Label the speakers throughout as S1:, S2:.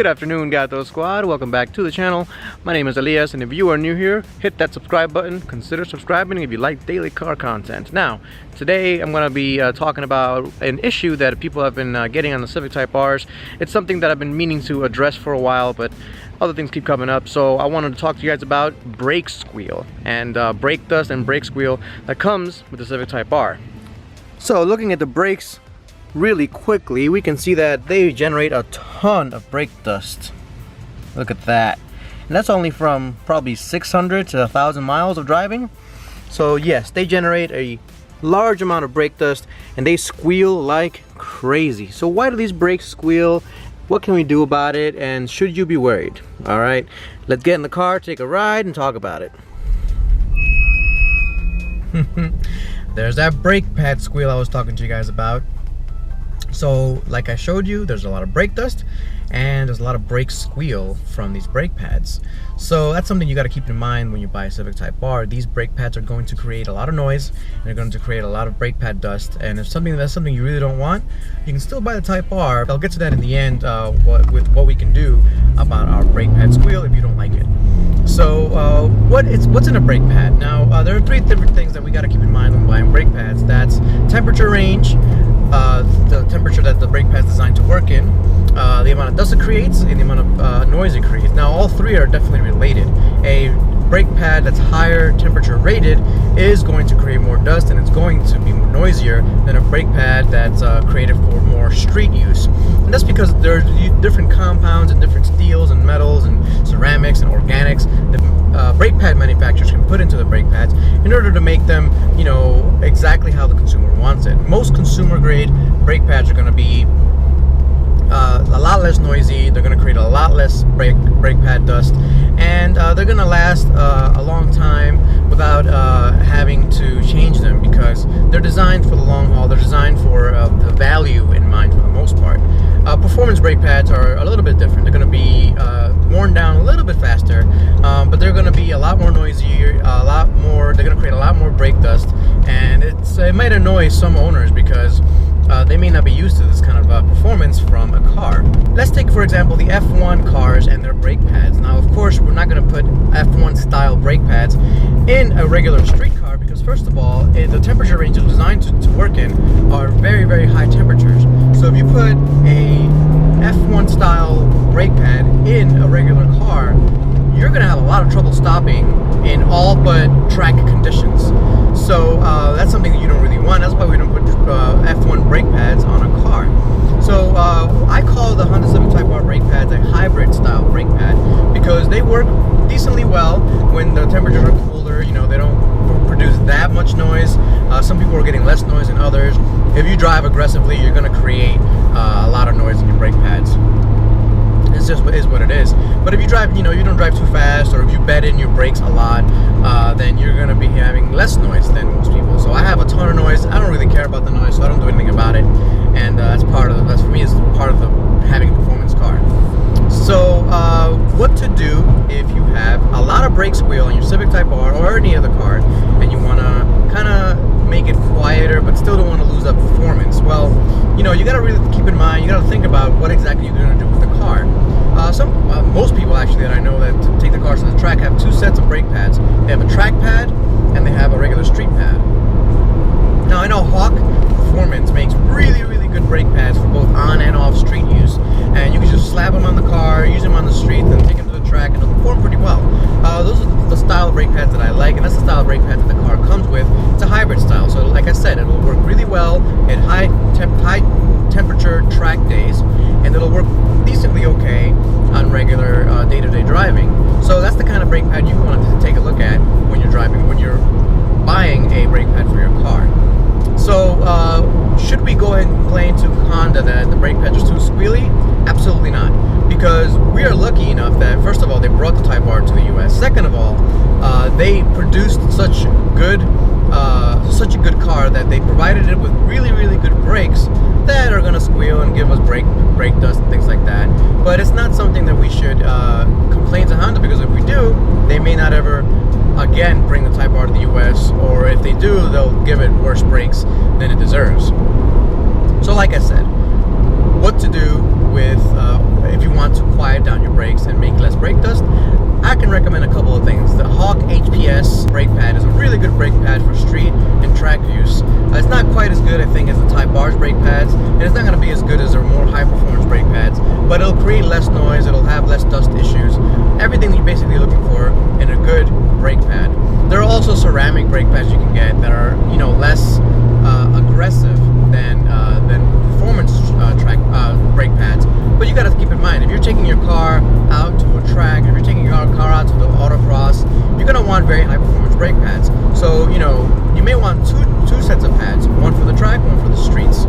S1: Good afternoon, Gato Squad. Welcome back to the channel. My name is Elias, and if you are new here, hit that subscribe button. Consider subscribing if you like daily car content. Now, today I'm going to be talking about an issue that people have been getting on the Civic Type Rs. It's something that I've been meaning to address for a while, but other things keep coming up. So I wanted to talk to you guys about brake squeal and brake dust and brake squeal that comes with the Civic Type R. So looking at the brakes really quickly, we can see that they generate a ton of brake dust. Look at that. And that's only from probably 600 to 1,000 miles of driving. So yes, they generate a large amount of brake dust and they squeal like crazy. So why do these brakes squeal? What can we do about it? And should you be worried? All right, let's get in the car, take a ride, and talk about it. There's that brake pad squeal I was talking to you guys about. So like I showed you, there's a lot of brake dust and there's a lot of brake squeal from these brake pads. So that's something you got to keep in mind when you buy a Civic Type R. These brake pads are going to create a lot of noise and they're going to create a lot of brake pad dust, and if that's something you really don't want, you can still buy the Type R. I'll get to that in the end, with what we can do about our brake pad squeal if you don't like it. So what's in a brake pad? Now there are three different things that we got to keep in mind when buying brake pads. That's temperature range, the temperature that the brake pad is designed to work in, the amount of dust it creates, and the amount of noise it creates. Now all three are definitely related. A brake pad that's higher temperature rated is going to create more dust and it's going to be noisier than a brake pad that's created for more street use. And that's because there's different compounds and different steels and metals and ceramics and organics that brake pad manufacturers can put into the brake pads in order to make them, you know, exactly how the consumer wants it. Most consumer grade brake pads are going to be a lot less noisy. They're going to create a lot less brake pad dust, and they're going to last a long time without having to change them because they're designed for the long haul. They're designed for the value in mind for the most part. Performance brake pads are a little bit different. They're going to be worn down a little bit faster, but they're going to be a lot more noisier, a lot more. They're going to create a lot more brake dust, and it might annoy some owners because they may not be used to this kind of performance from a car. Let's take, for example, the F1 cars and their brake pads. Now, of course, we're not going to put F1 style brake pads in a regular street car because, first of all, the temperature ranges designed to work in are very, very high temperatures. So if you put a F1 style brake pad in a regular car, you're going to have a lot of trouble stopping in all but track conditions. So that's something that you don't really want. That's why we don't put F1 brake pads on a car. So I call the Honda Civic Type R brake pads a hybrid style brake pad because they work decently well when the temperatures are cooler. You know, they don't produce that much noise. Some people are getting less noise than others. If you drive aggressively, you're going to create a lot of noise in your brake pads. It's just is what it is. But if you drive, you know, you don't drive too fast, or if you bed in your brakes a lot, then you're going to be having less noise than most people. So I have a ton of noise. I don't really care about the noise, so I don't do anything about it. And that's for me is part of having a performance car. So what to do if you have a lot of brake squeal on your Civic Type R or any other car, and you want to kind of make it quieter but still don't want to lose that performance? Well, you know, you got to really keep in mind, you got to think about what exactly you're going to do with the car. Most people actually that I know that take the cars to the track have two sets of brake pads. They have a track pad and they have a regular street pad. Now I know Hawk Performance makes really, really good brake pads for both on and off street use, and you can just slap them on the car, use them on the street, then take them to the track, and they'll perform pretty well. Those are the style of brake pads that I like, and that's the style of brake pads that the car comes with. It's a hybrid style, so like I said, it will work really well at high temperature track days, and it'll work decently okay on regular day-to-day driving. So that's the kind of brake pad you want to take a look at when you're driving, when you're buying a brake pad for your car. So should we go ahead and complain to Honda that the brake pads are too squealy? Absolutely not, because we are lucky enough that, first of all, they brought the Type R to the US. Second of all, they produced such a good car that they provided it with really, really good brakes that are going to squeal and give us brake dust and things like that. But it's not something that we should complain to Honda, because if we do, they may not ever again bring the Type R to the US, or if they do, they'll give it worse brakes than it deserves. So like I said, what to do with if you want to quiet down your brakes and make less brake dust, I can recommend a couple of things. The Hawk HPS brake pad is a really good brake pad for street and track use. It's not quite as good, I think, as the Type R's brake pads, and it's not going to be as good as their more high-performance brake pads, but it'll create less noise, it'll have less dust issues, everything you're basically looking for in a good brake pad. There are also ceramic brake pads you can get that are, you know, less aggressive than performance track brake pads. But you got to keep in mind, if you're taking your car out to a track, if you're taking your car out to the autocross, you're going to want very high performance brake pads. So, you know, you may want two sets of pads, one for the track, one for the streets.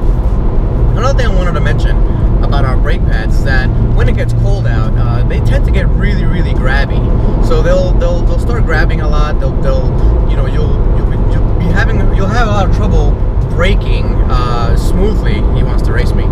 S1: Another thing I wanted to mention about our brake pads is that when it gets cold out, they tend to get really, really grabby. So they'll start grabbing a lot. You'll have a lot of trouble braking smoothly. He wants to race me.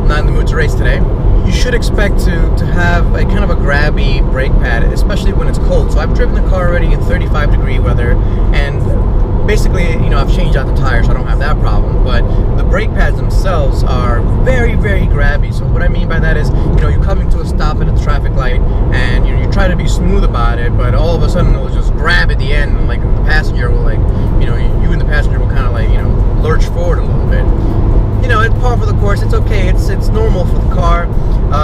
S1: Not in the mood to race today. You should expect to have a kind of a grabby brake pad, especially when it's cold. So I've driven the car already in 35-degree weather, and basically, you know, I've changed out the tires, so I don't have that problem. But the brake pads themselves are very, very grabby. So what I mean by that is, you know, you're coming to a stop at a traffic light, and you try to be smooth about it, but all of a sudden it'll just grab at the end, and like the passenger will, like, you know, you and the passenger will kind of like, you know, lurch forward a little bit. You know, it's par for the course. It's okay. It's normal for the car.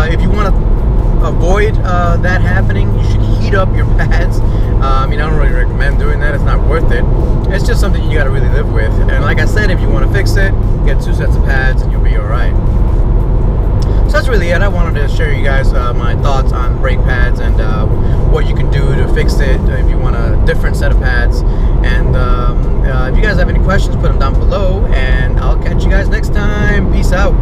S1: If you want to avoid that happening, you should heat up your pads. I mean, I don't really recommend doing that. It's not worth it. It's just something you got to really live with. And like I said, if you want to fix it, get 2 sets of pads and you'll be all right. So that's really it. I wanted to share you guys my thoughts on brake pads and what you can do to fix it if you want a different set of pads. And if you guys have any questions, put them down below, and I'll catch you guys next time. Peace out.